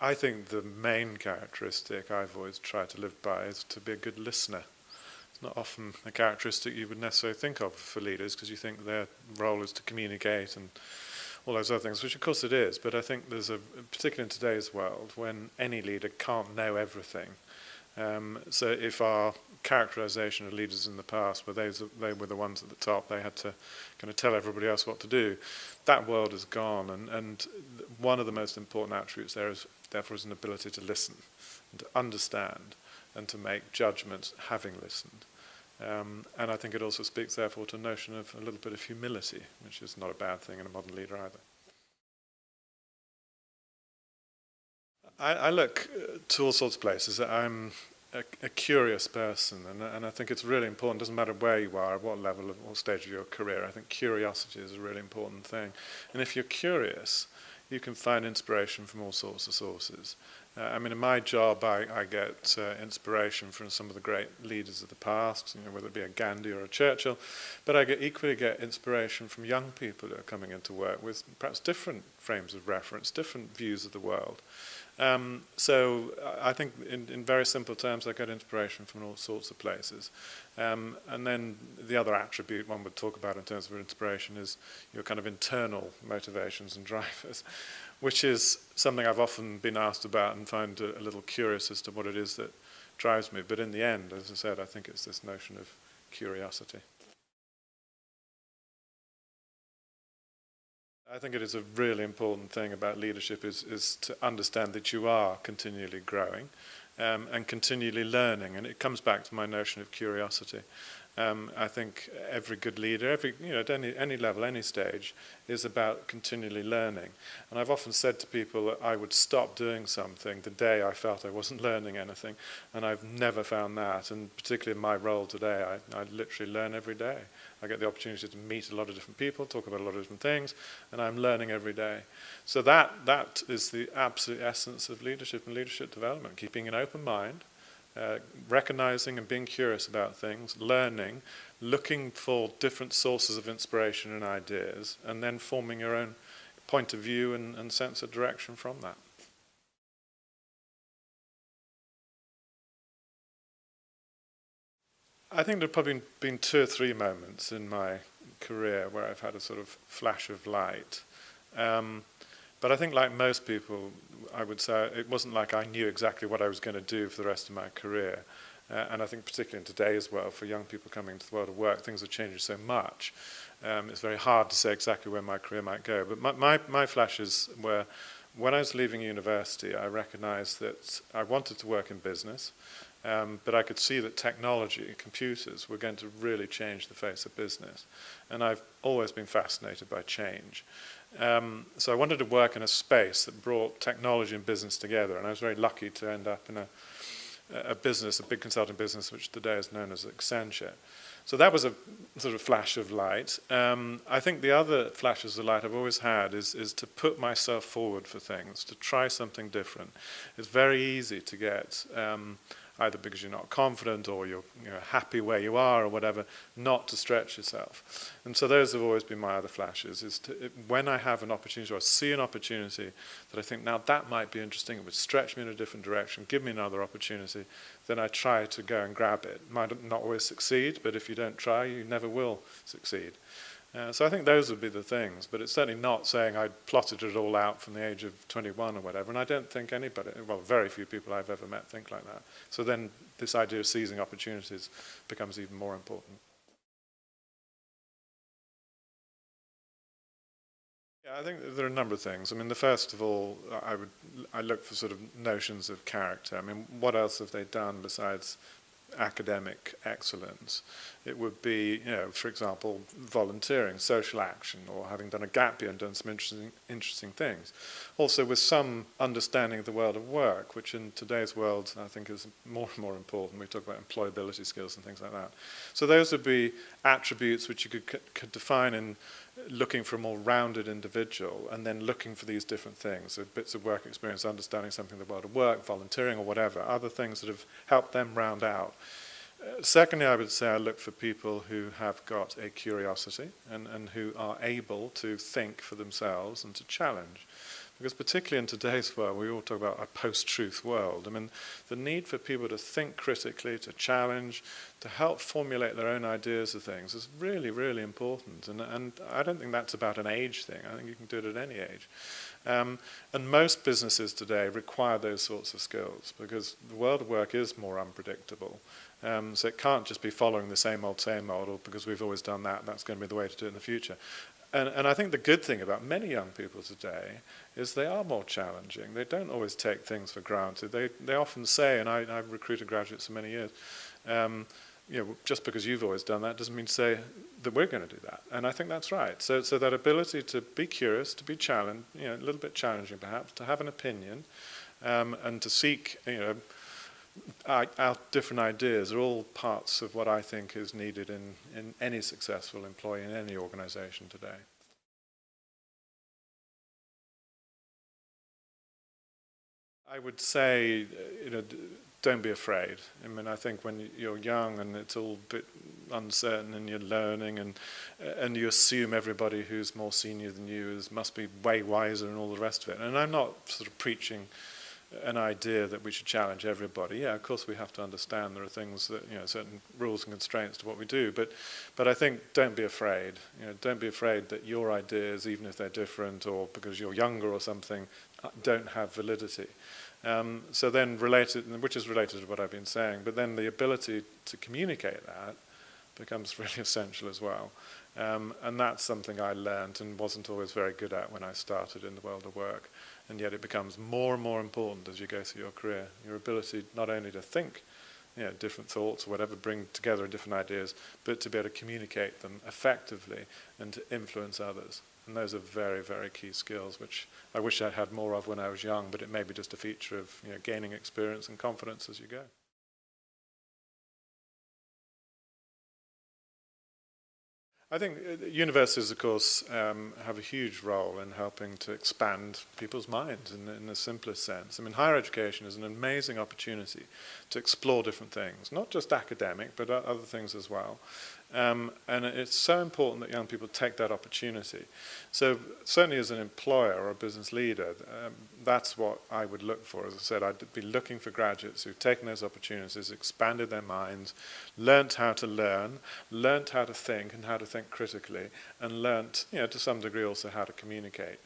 I think the main characteristic I've always tried to live by is to be a good listener. It's not often a characteristic you would necessarily think of for leaders, because you think their role is to communicate and all those other things, which of course it is, but I think there's particularly in today's world, when any leader can't know everything. So if our characterization of leaders in the past were they were the ones at the top, they had to kind of tell everybody else what to do, that world is gone, and one of the most important attributes there is therefore is an ability to listen and to understand and to make judgments having listened. And I think it also speaks therefore to a notion of a little bit of humility, which is not a bad thing in a modern leader either. I look to all sorts of places. I'm a curious person, and I think it's really important. It doesn't matter where you are, at what level or stage of your career. I think curiosity is a really important thing. And if you're curious, you can find inspiration from all sorts of sources. I mean, in my job, I get inspiration from some of the great leaders of the past, whether it be a Gandhi or a Churchill, but I equally get inspiration from young people who are coming into work with perhaps different frames of reference, different views of the world. So I think in very simple terms, I get inspiration from all sorts of places. And then the other attribute one would talk about in terms of inspiration is your kind of internal motivations and drivers, which is something I've often been asked about and find a little curious as to what it is that drives me. But in the end, as I said, I think it's this notion of curiosity. I think it is a really important thing about leadership is to understand that you are continually growing and continually learning. And it comes back to my notion of curiosity. I think every good leader, at any level, any stage, is about continually learning. And I've often said to people that I would stop doing something the day I felt I wasn't learning anything, and I've never found that. And particularly in my role today, I literally learn every day. I get the opportunity to meet a lot of different people, talk about a lot of different things, and I'm learning every day. So that is the absolute essence of leadership and leadership development, keeping an open mind, recognizing and being curious about things, learning, looking for different sources of inspiration and ideas, and then forming your own point of view and sense of direction from that. I think there have probably been 2 or 3 moments in my career where I've had a sort of flash of light. But I think like most people, I would say it wasn't like I knew exactly what I was going to do for the rest of my career. And I think particularly in today as well, for young people coming into the world of work, things are changing so much. It's very hard to say exactly where my career might go. But my flashes were, when I was leaving university, I recognized that I wanted to work in business, but I could see that technology, computers, were going to really change the face of business. And I've always been fascinated by change. So I wanted to work in a space that brought technology and business together, and I was very lucky to end up in a big consulting business, which today is known as Accenture. So that was a sort of flash of light. I think the other flashes of light I've always had is to put myself forward for things, to try something different. It's very easy to get, either because you're not confident or you're happy where you are or whatever, not to stretch yourself. And so those have always been my other flashes, is when I have an opportunity or I see an opportunity that I think, now that might be interesting, it would stretch me in a different direction, give me another opportunity, then I try to go and grab it. Might not always succeed, but if you don't try, you never will succeed. So I think those would be the things, but it's certainly not saying I plotted it all out from the age of 21 or whatever, and I don't think anybody, well, very few people I've ever met think like that. So then this idea of seizing opportunities becomes even more important. Yeah, I think there are a number of things. I mean, the first of all, I look for sort of notions of character. I mean, what else have they done besides academic excellence? It would be, for example, volunteering, social action, or having done a gap year and done some interesting things. Also with some understanding of the world of work, which in today's world I think is more and more important. We talk about employability skills and things like that. So those would be attributes which you could define in looking for a more rounded individual, and then looking for these different things, so bits of work experience, understanding something in the world of work, volunteering or whatever, other things that have helped them round out. Secondly, I would say I look for people who have got a curiosity and who are able to think for themselves and to challenge. Because particularly in today's world, we all talk about a post-truth world. I mean, the need for people to think critically, to challenge, to help formulate their own ideas of things is really, really important. And I don't think that's about an age thing. I think you can do it at any age. And most businesses today require those sorts of skills because the world of work is more unpredictable. So it can't just be following the same old, or because we've always done that, and that's going to be the way to do it in the future. And I think the good thing about many young people today is they are more challenging. They don't always take things for granted. They often say, and I've recruited graduates for many years, just because you've always done that doesn't mean to say that we're going to do that. And I think that's right. So that ability to be curious, to be challenged, a little bit challenging perhaps, to have an opinion, and to seek, out different ideas are all parts of what I think is needed in any successful employee in any organization today. I would say, don't be afraid. I mean, I think when you're young and it's all a bit uncertain and you're learning and you assume everybody who's more senior than you must be way wiser and all the rest of it. And I'm not sort of preaching an idea that we should challenge everybody. Yeah, of course we have to understand there are things that, certain rules and constraints to what we do. But I think don't be afraid. Don't be afraid that your ideas, even if they're different or because you're younger or something, don't have validity. So then which is related to what I've been saying, but then the ability to communicate that becomes really essential as well. And that's something I learned and wasn't always very good at when I started in the world of work. And yet it becomes more and more important as you go through your career. Your ability not only to think different thoughts or whatever, bring together different ideas, but to be able to communicate them effectively and to influence others. And those are very, very key skills, which I wish I had more of when I was young, but it may be just a feature of gaining experience and confidence as you go. I think universities, of course, have a huge role in helping to expand people's minds in the simplest sense. I mean, higher education is an amazing opportunity to explore different things, not just academic, but other things as well. And it's so important that young people take that opportunity. So certainly as an employer or a business leader, that's what I would look for. As I said, I'd be looking for graduates who've taken those opportunities, expanded their minds, learnt how to learn, learnt how to think and how to think critically, and learnt, to some degree also how to communicate.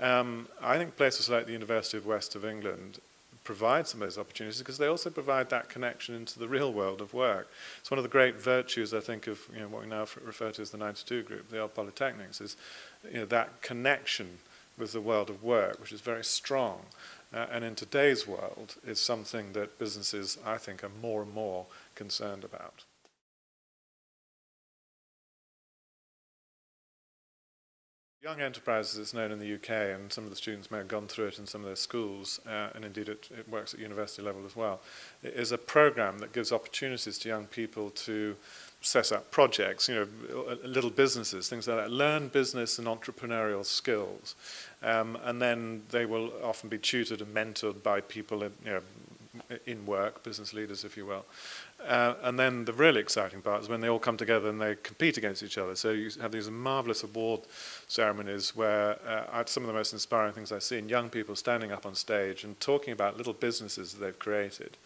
I think places like the University of West of England provide some of those opportunities because they also provide that connection into the real world of work. It's one of the great virtues, I think, of what we now refer to as the 92 group, the old polytechnics, is that connection with the world of work, which is very strong. And in today's world, is something that businesses, I think, are more and more concerned about. Young Enterprises, it's known in the UK, and some of the students may have gone through it in some of their schools, and indeed it works at university level as well. It is a program that gives opportunities to young people to set up projects, little businesses, things like that, learn business and entrepreneurial skills. And then they will often be tutored and mentored by people in work, business leaders, if you will. And then the really exciting part is when they all come together and they compete against each other. So you have these marvelous award ceremonies where some of the most inspiring things I've seen, young people standing up on stage and talking about little businesses that they've created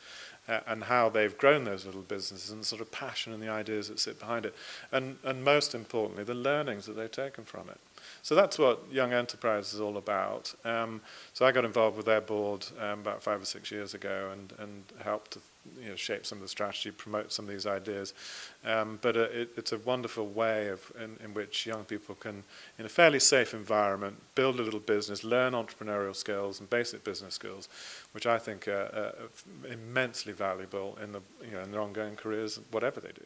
and how they've grown those little businesses and the sort of passion and the ideas that sit behind it. And most importantly, the learnings that they've taken from it. So that's what Young Enterprise is all about. So I got involved with their board about 5 or 6 years ago and helped to shape some of the strategy, promote some of these ideas. But it's a wonderful way in which young people can, in a fairly safe environment, build a little business, learn entrepreneurial skills and basic business skills, which I think are immensely valuable in their ongoing careers, whatever they do.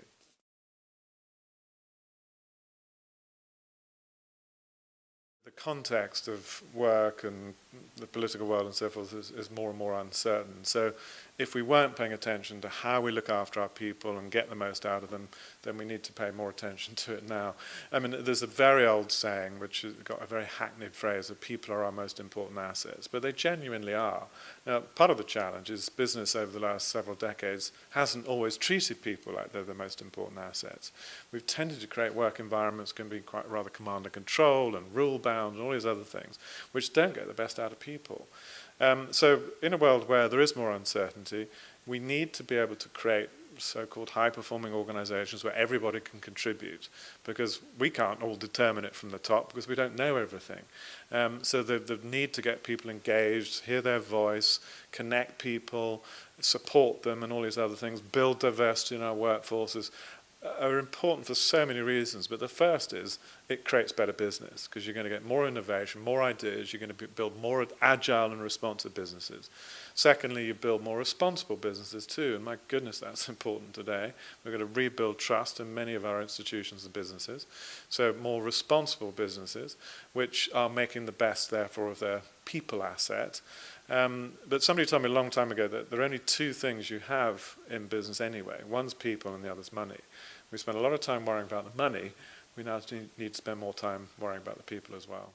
The context of work and the political world and so forth is more and more uncertain. So if we weren't paying attention to how we look after our people and get the most out of them, then we need to pay more attention to it now. I mean, there's a very old saying, which has got a very hackneyed phrase, that people are our most important assets, but they genuinely are. Now, part of the challenge is business over the last several decades hasn't always treated people like they're the most important assets. We've tended to create work environments can be quite rather command and control and rule-bound and all these other things, which don't get the best out of people. So in a world where there is more uncertainty, we need to be able to create so-called high-performing organizations where everybody can contribute, because we can't all determine it from the top because we don't know everything. So the need to get people engaged, hear their voice, connect people, support them and all these other things, build diversity in our workforces, are important for so many reasons, but the first is it creates better business because you're going to get more innovation, more ideas, you're going to build more agile and responsive businesses. Secondly, you build more responsible businesses too, and my goodness, that's important today. We're going to rebuild trust in many of our institutions and businesses. So more responsible businesses, which are making the best, therefore, of their people asset. But somebody told me a long time ago that there are only two things you have in business anyway. One's people and the other's money. We spend a lot of time worrying about the money. We now need to spend more time worrying about the people as well.